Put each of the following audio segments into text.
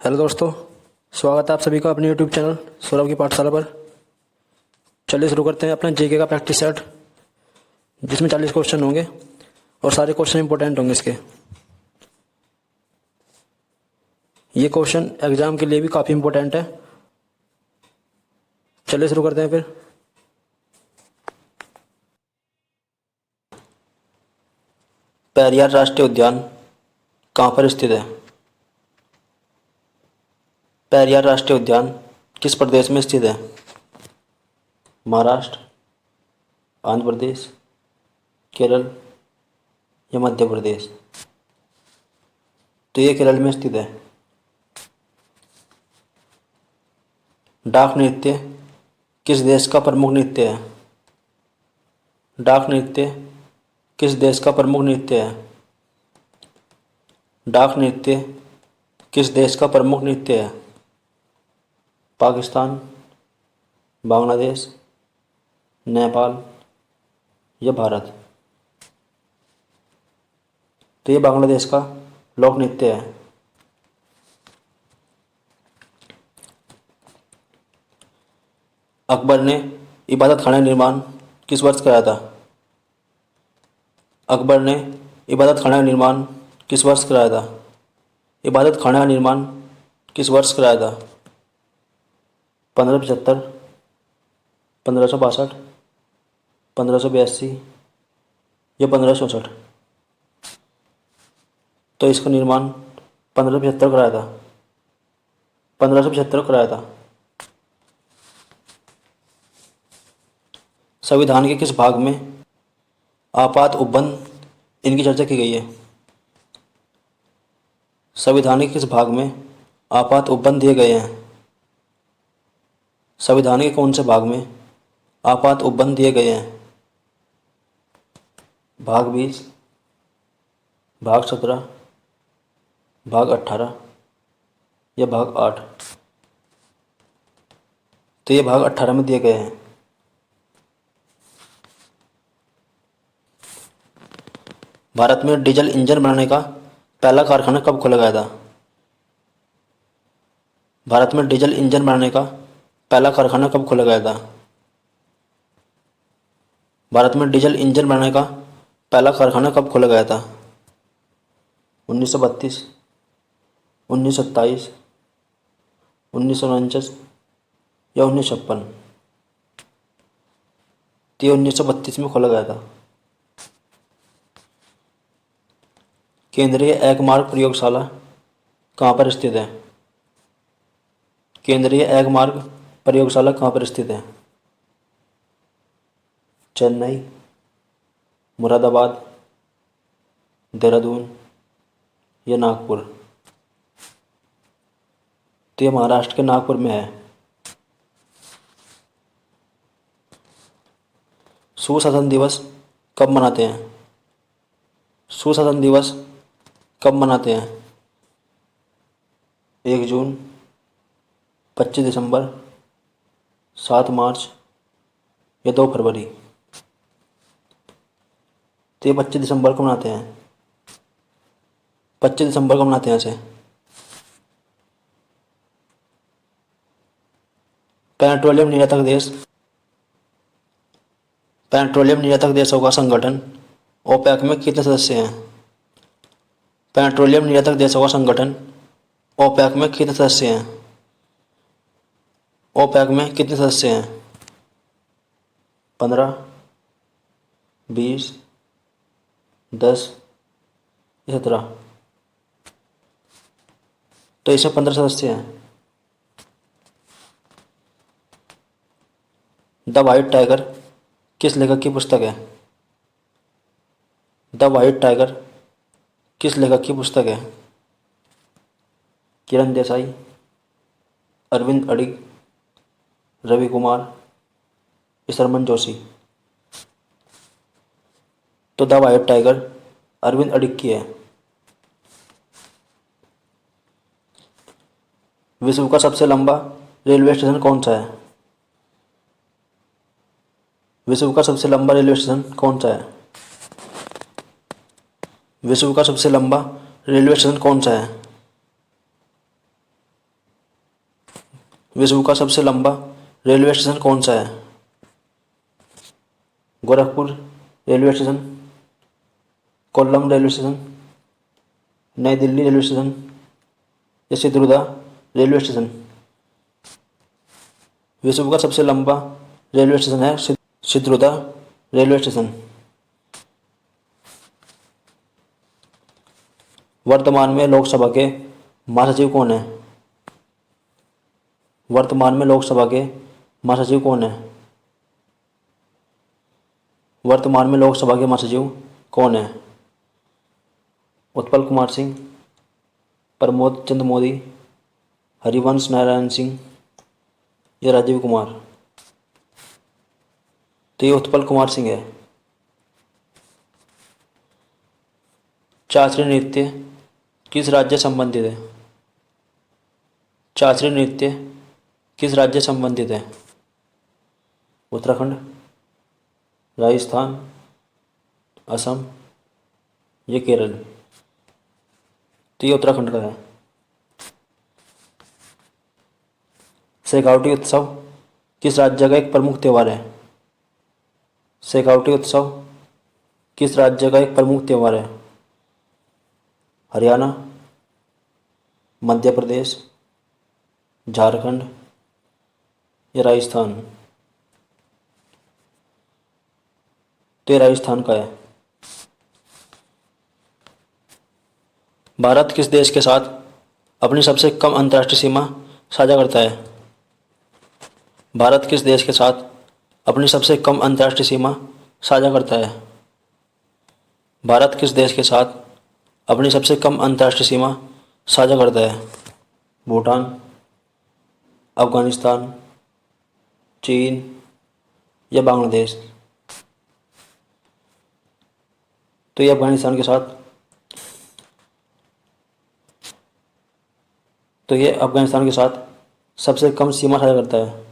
Hello दोस्तों, स्वागत है आप सभी का अपने यूट्यूब चैनल सौरभ की पाठशाला पर। चलिए शुरू करते हैं अपना जीके का प्रैक्टिस सेट, जिसमें 40 क्वेश्चन होंगे और सारे क्वेश्चन इंपॉर्टेंट होंगे इसके। ये क्वेश्चन एग्जाम के लिए भी काफ़ी इंपॉर्टेंट है। चलिए शुरू करते हैं फिर। पेरियार राष्ट्रीय उद्यान कहाँ पर स्थित है? पेरियार राष्ट्रीय उद्यान किस प्रदेश में स्थित है? महाराष्ट्र, आंध्र प्रदेश, केरल या मध्य प्रदेश? तो ये केरल में स्थित है। डाक नृत्य किस देश का प्रमुख नृत्य है? डाक नृत्य किस देश का प्रमुख नृत्य है? डाक नृत्य किस देश का प्रमुख नृत्य है? पाकिस्तान, बांग्लादेश, नेपाल या भारत? तो ये बांग्लादेश का लोक नृत्य है। अकबर ने इबादत खाना निर्माण किस वर्ष कराया था? अकबर ने इबादत खाना निर्माण किस वर्ष कराया था? इबादत खाना का निर्माण किस वर्ष कराया था? 1575, 1562, 1582 या 1564? तो इसका निर्माण 1575 कराया था। 1575 कराया था। संविधान के किस भाग में आपात उपबंध इनकी चर्चा की गई है? संविधान के किस भाग में आपात उपबंध दिए गए हैं? संविधान के कौन से भाग में आपात उपबंध दिए गए हैं? भाग 20, भाग 17, भाग 18 या भाग 8? तो ये भाग 18 में दिए गए हैं। भारत में डीजल इंजन बनाने का पहला कारखाना कब खोला गया था? भारत में डीजल इंजन बनाने का पहला कारखाना कब खोला गया था? भारत में डीजल इंजन बनाने का पहला कारखाना कब खोला गया था? 1932, 1927, 1949 या 1956? तो ये 1932 में खोला गया था। केंद्रीय एकमार्ग प्रयोगशाला कहाँ पर स्थित है? केंद्रीय एकमार्ग प्रयोगशाला कहाँ पर स्थित है? चेन्नई, मुरादाबाद, देहरादून या नागपुर? तो ये महाराष्ट्र के नागपुर में है। सुशासन दिवस कब मनाते हैं? सुशासन दिवस कब मनाते हैं? 1 जून, 25 दिसंबर, 7 मार्च या 2 फरवरी? तो ये 25 दिसंबर को मनाते हैं। 25 दिसंबर को मनाते हैं इसे। पेट्रोलियम निर्यातक देश, पेट्रोलियम निर्यातक देशों का संगठन ओपेक में कितने सदस्य हैं? पेट्रोलियम निर्यातक देशों का संगठन ओपेक में कितने सदस्य हैं? ओपेक में कितने सदस्य हैं? 15, 20, 10 या 17? तो इसमें 15 सदस्य हैं। द व्हाइट टाइगर किस लेखक की पुस्तक है? द व्हाइट टाइगर किस लेखक की पुस्तक है? किरण देसाई, अरविंद अडिग, रवि कुमार, शरमन जोशी? तो द व्हाइट टाइगर अरविंद अडिग की है। विश्व का सबसे लंबा रेलवे स्टेशन कौन सा है? विश्व का सबसे लंबा रेलवे स्टेशन कौन सा है? विश्व का सबसे लंबा रेलवे स्टेशन कौन सा है? विश्व का सबसे लंबा रेलवे स्टेशन कौन सा है? Gorakhpur railway station, Kollam railway station, नई दिल्ली रेलवे स्टेशन या चित्रोदा रेलवे स्टेशन? विश्व का सबसे लंबा रेलवे स्टेशन है चित्रोदा रेलवे स्टेशन। वर्तमान में लोकसभा के महासचिव कौन है? वर्तमान में लोकसभा के महासचिव कौन है? वर्तमान में लोकसभा के महासचिव कौन है? उत्पल कुमार सिंह, प्रमोद चंद्र मोदी, हरिवंश नारायण सिंह या राजीव कुमार? तो ये उत्पल कुमार सिंह है। चाचरी नृत्य किस राज्य से संबंधित है? चाचरी नृत्य किस राज्य से संबंधित है? उत्तराखंड, राजस्थान, असम या केरल? तो ये उत्तराखंड का है। शेखावटी उत्सव किस राज्य का एक प्रमुख त्यौहार है? शेखावटी उत्सव किस राज्य का एक प्रमुख त्यौहार है? हरियाणा, मध्य प्रदेश, झारखंड या राजस्थान? तो ये राजस्थान का है। भारत किस देश के साथ अपनी सबसे कम अंतर्राष्ट्रीय सीमा साझा करता है? भारत किस देश के साथ अपनी सबसे कम अंतर्राष्ट्रीय सीमा साझा करता है? भारत किस देश के साथ अपनी सबसे कम अंतर्राष्ट्रीय सीमा साझा करता है? भूटान, अफगानिस्तान, चीन या बांग्लादेश? तो ये अफगानिस्तान के साथ, तो ये अफगानिस्तान के साथ सबसे कम सीमा साझा करता है,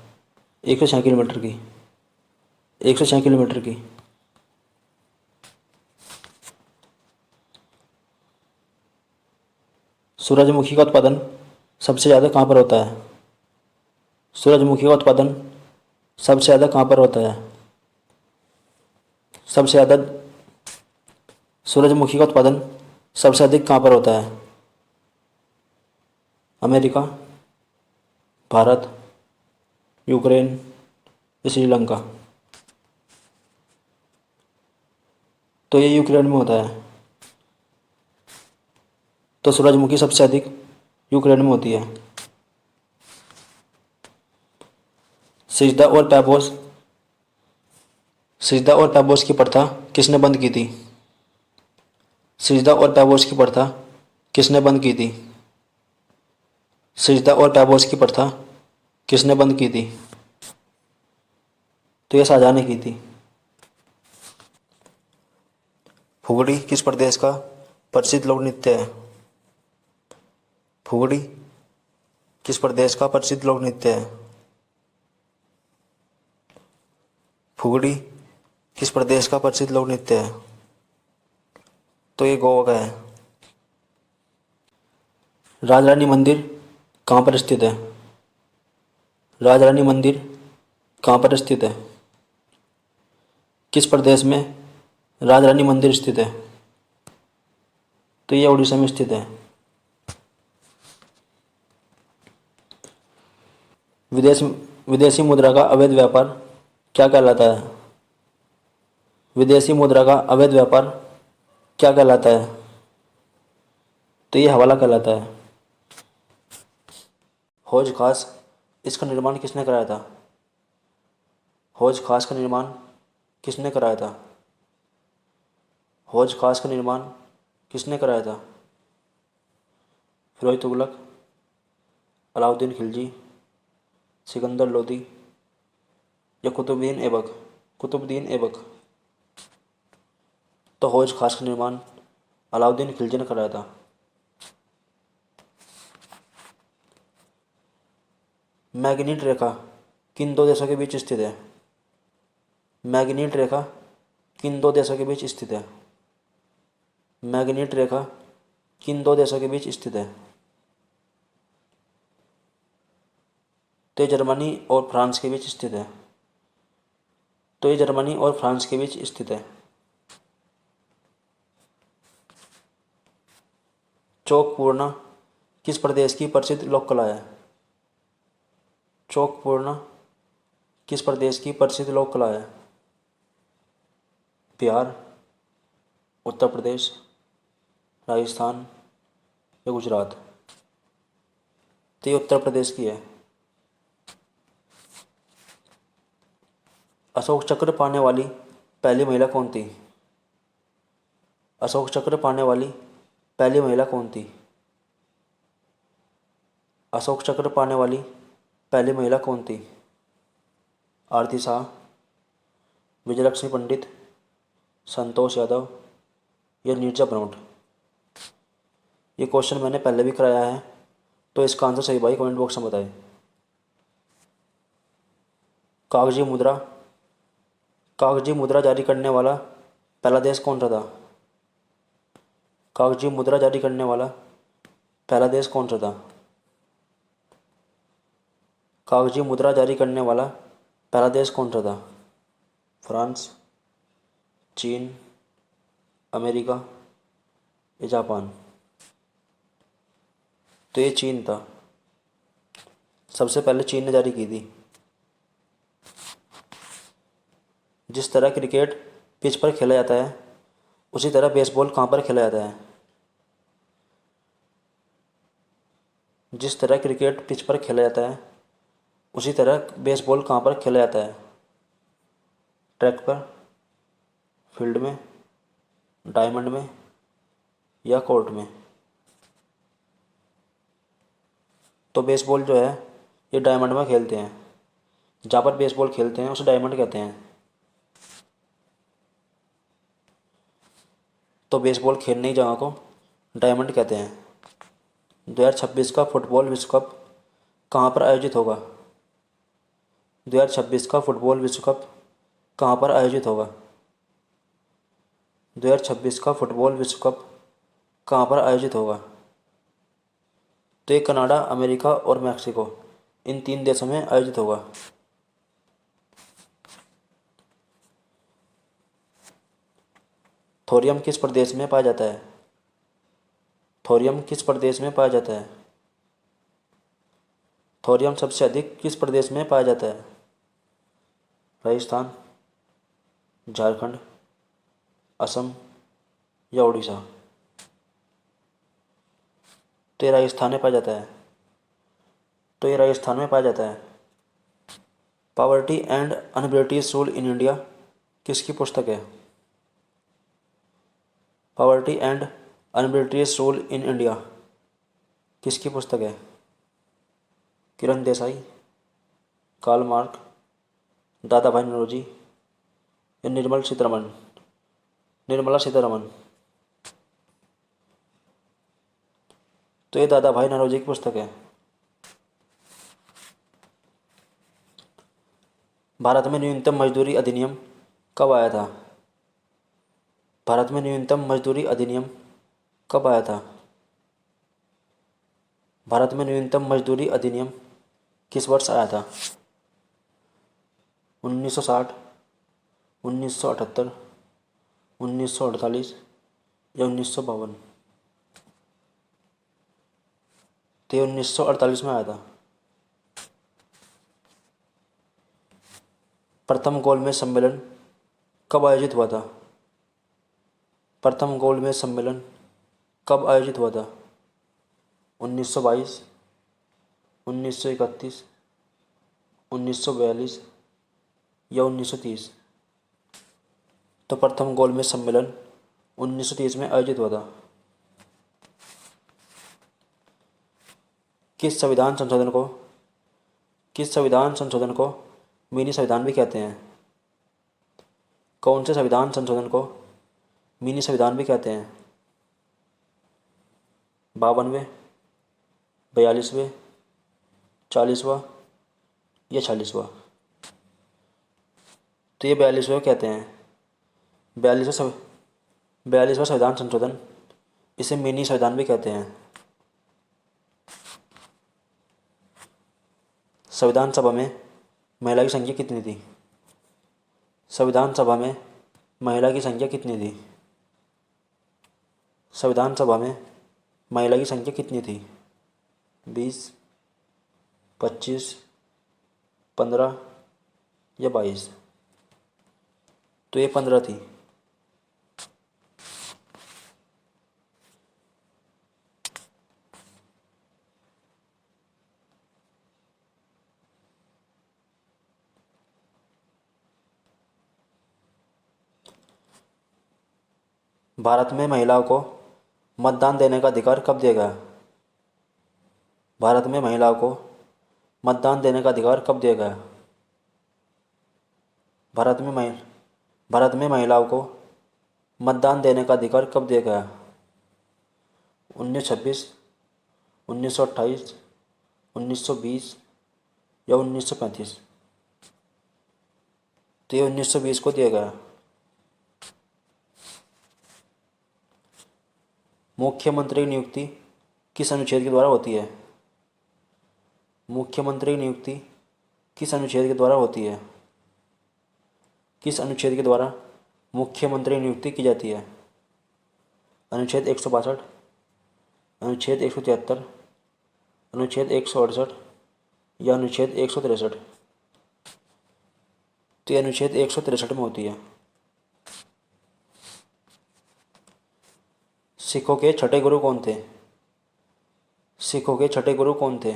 106 किलोमीटर की। 106 किलोमीटर की। सूरजमुखी का उत्पादन सबसे ज़्यादा कहाँ पर होता है? सूरजमुखी का उत्पादन सबसे ज़्यादा कहाँ पर होता है? सबसे ज़्यादा सूरजमुखी का उत्पादन सबसे अधिक कहाँ पर होता है? अमेरिका, भारत, यूक्रेन या श्रीलंका? तो ये यूक्रेन में होता है। तो सूरजमुखी सबसे अधिक यूक्रेन में होती है। सिजदा और पैबोस सिजदा और पैबोस की प्रथा किसने बंद की थी? सिजदा और पैबोस की प्रथा किसने बंद की थी? सिजदा और पैबोस की प्रथा किसने बंद की थी? तो यह शाहजहां ने की थी। फुगड़ी किस प्रदेश का प्रसिद्ध लोक नृत्य है? फुगड़ी किस प्रदेश का प्रसिद्ध लोक नृत्य है? फुगड़ी किस प्रदेश का प्रसिद्ध लोक नृत्य है? तो ये गोवा का है। राजरानी मंदिर कहाँ पर स्थित है? राजरानी मंदिर कहाँ पर स्थित है? किस प्रदेश में राजरानी मंदिर स्थित है? तो ये उड़ीसा में स्थित है। विदेशी मुद्रा का अवैध व्यापार क्या कहलाता है? विदेशी मुद्रा का अवैध व्यापार क्या कहलाता है? तो ये हवाला कहलाता है। हौज खास, इसका निर्माण किसने कराया था? हौज खास का निर्माण किसने कराया था? हौज खास का निर्माण किसने कराया था? फिरोज तुगलक, अलाउद्दीन खिलजी, सिकंदर लोदी या कुतुबुद्दीन ऐबक? तो हौज खास का निर्माण अलाउद्दीन खिलजी ने कराया था। मैग्नीट रेखा किन दो देशों के बीच स्थित है? मैग्नीट रेखा किन दो देशों के बीच स्थित है? मैग्नीट रेखा किन दो देशों के बीच स्थित है? तो ये जर्मनी और फ्रांस के बीच स्थित है। तो ये जर्मनी और फ्रांस के बीच स्थित है। चौक पूर्णा किस प्रदेश की प्रसिद्ध लोक कला है? चौक पूर्णा किस प्रदेश की प्रसिद्ध लोक कला है? बिहार, उत्तर प्रदेश, राजस्थान या गुजरात? तो ये उत्तर प्रदेश की है। अशोक चक्र पाने वाली पहली महिला कौन थी? अशोक चक्र पाने वाली पहली महिला कौन थी? अशोक चक्र पाने वाली पहली महिला कौन थी? आरती शाह, विजयलक्ष्मी पंडित, संतोष यादव या नीरजा ब्रह्मट? ये क्वेश्चन मैंने पहले भी कराया है, तो इसका आंसर सही भाई कमेंट बॉक्स में बताएं। कागजी मुद्रा कागजी मुद्रा जारी करने वाला पहला देश कौन सा था? कागजी मुद्रा जारी करने वाला पहला देश कौन सा था? कागजी मुद्रा जारी करने वाला पहला देश कौन सा था? फ्रांस, चीन, अमेरिका या जापान? तो ये चीन था। सबसे पहले चीन ने जारी की थी। जिस तरह क्रिकेट पिच पर खेला जाता है, उसी तरह बेसबॉल कहाँ पर खेला जाता है? जिस तरह क्रिकेट पिच पर खेला जाता है, उसी तरह बेसबॉल कहाँ पर खेला जाता है? ट्रैक पर, फील्ड में, डायमंड में या कोर्ट में? तो बेसबॉल जो है ये डायमंड में खेलते हैं। जहाँ पर बेसबॉल खेलते हैं उसे डायमंड कहते हैं। तो बेसबॉल खेलने की जगह को डायमंड कहते हैं। 2026 का फुटबॉल विश्व कप कहाँ पर आयोजित होगा? 2026 का फुटबॉल विश्व कप कहाँ पर आयोजित होगा? 2026 का फुटबॉल विश्व कप कहाँ पर आयोजित होगा? तो ये कनाडा, अमेरिका और मैक्सिको, इन 3 देशों में आयोजित होगा। थोरियम किस प्रदेश में पाया जाता है? थोरियम किस प्रदेश में पाया जाता है? थोरियम सबसे अधिक किस प्रदेश में पाया जाता है? राजस्थान, झारखंड, असम या उड़ीसा? तो ये राजस्थान में पाया जाता है। तो ये राजस्थान में पाया जाता है। Poverty and un-British rule in India किसकी पुस्तक है? Poverty and un-British rule in India किसकी पुस्तक है? किरण देसाई, कार्ल मार्क, दादा भाई नौरोजी या निर्मला सीतारमन? तो ये दादा भाई नौरोजी की पुस्तक है। भारत में न्यूनतम मजदूरी अधिनियम कब आया था? भारत में न्यूनतम मजदूरी अधिनियम कब आया था? भारत में न्यूनतम मजदूरी अधिनियम किस वर्ष आया था? 1960, 1978, 1948 या 1952? तो ये 1948 में आया था। प्रथम गोलमेज सम्मेलन कब आयोजित हुआ था? प्रथम गोलमेज सम्मेलन कब आयोजित हुआ था? 1922, 1931, 1942 या 1930? तो प्रथम गोलमेज सम्मेलन 1930 में आयोजित हुआ था। किस संविधान संशोधन को मिनी संविधान भी कहते हैं? कौन से संविधान संशोधन को मिनी संविधान भी कहते हैं? 52वें, 42वें, 40वां या 46वां? तो ये 42वें कहते हैं। 42वां संविधान संशोधन, इसे मिनी संविधान भी कहते हैं। संविधान सभा में महिला की संख्या कितनी थी? संविधान सभा में महिला की संख्या कितनी थी? संविधान सभा में महिला की संख्या कितनी थी? 20, 25, 15 या 22? तो ये 15 थी। भारत में महिलाओं को मतदान देने का अधिकार कब दिया गया? भारत में महिलाओं को मतदान देने का अधिकार कब दिया गया? भारत में महिलाओं को मतदान देने का अधिकार कब दिया गया? 1926, 1928, 1920 या 1935? तो ये 1920 को दिया गया। मुख्यमंत्री की नियुक्ति किस अनुच्छेद के द्वारा होती है? मुख्यमंत्री की नियुक्ति किस अनुच्छेद के द्वारा होती है? किस अनुच्छेद के द्वारा मुख्यमंत्री की नियुक्ति की जाती है? अनुच्छेद 162, अनुच्छेद 173, अनुच्छेद 168 या अनुच्छेद 163? तो ये अनुच्छेद 163 में होती है। सिखों के छठे गुरु कौन थे? सिखों के छठे गुरु कौन थे?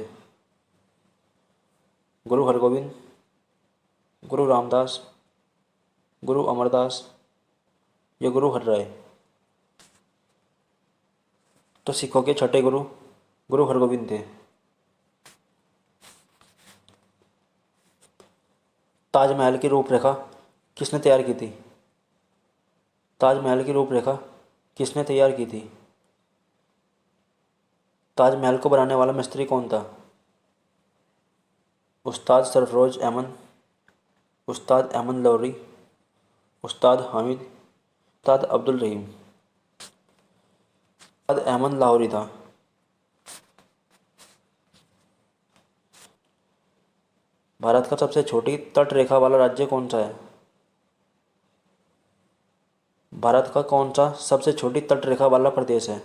गुरु हरगोविंद, गुरु रामदास, गुरु अमरदास या गुरु हरराय? तो सिखों के छठे गुरु गुरु हरगोविंद थे। ताजमहल की रूपरेखा किसने तैयार की थी? ताजमहल की रूपरेखा किसने तैयार की थी? ताजमहल को बनाने वाला मिस्त्री कौन था? उस्ताद सरफरोज अहमद, उस्ताद अहमद लौहरी, उस्ताद हामिद, उस्ताद अब्दुल रहीम? उस्ताद अहमद लाहौरी था। भारत का सबसे छोटी तट रेखा वाला राज्य कौन सा है? भारत का कौन सा सबसे छोटी तट रेखा वाला प्रदेश है?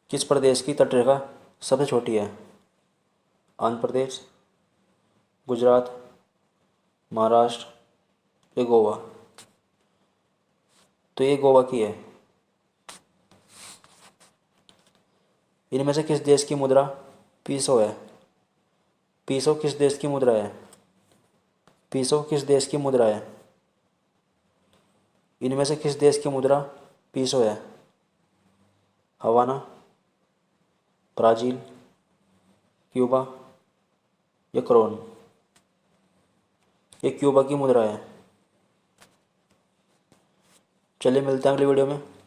किस प्रदेश की तट रेखा सबसे छोटी है? आंध्र प्रदेश, गुजरात, महाराष्ट्र या गोवा? तो ये गोवा की है। इनमें से किस देश की मुद्रा पीसो है? पीसो किस देश की मुद्रा है? पीसो किस देश की मुद्रा है? इनमें से किस देश की मुद्रा पीसो है? हवाना, ब्राज़ील, क्यूबा या क्रोन? ये क्यूबा की मुद्रा है। चलिए मिलते हैं अगली वीडियो में।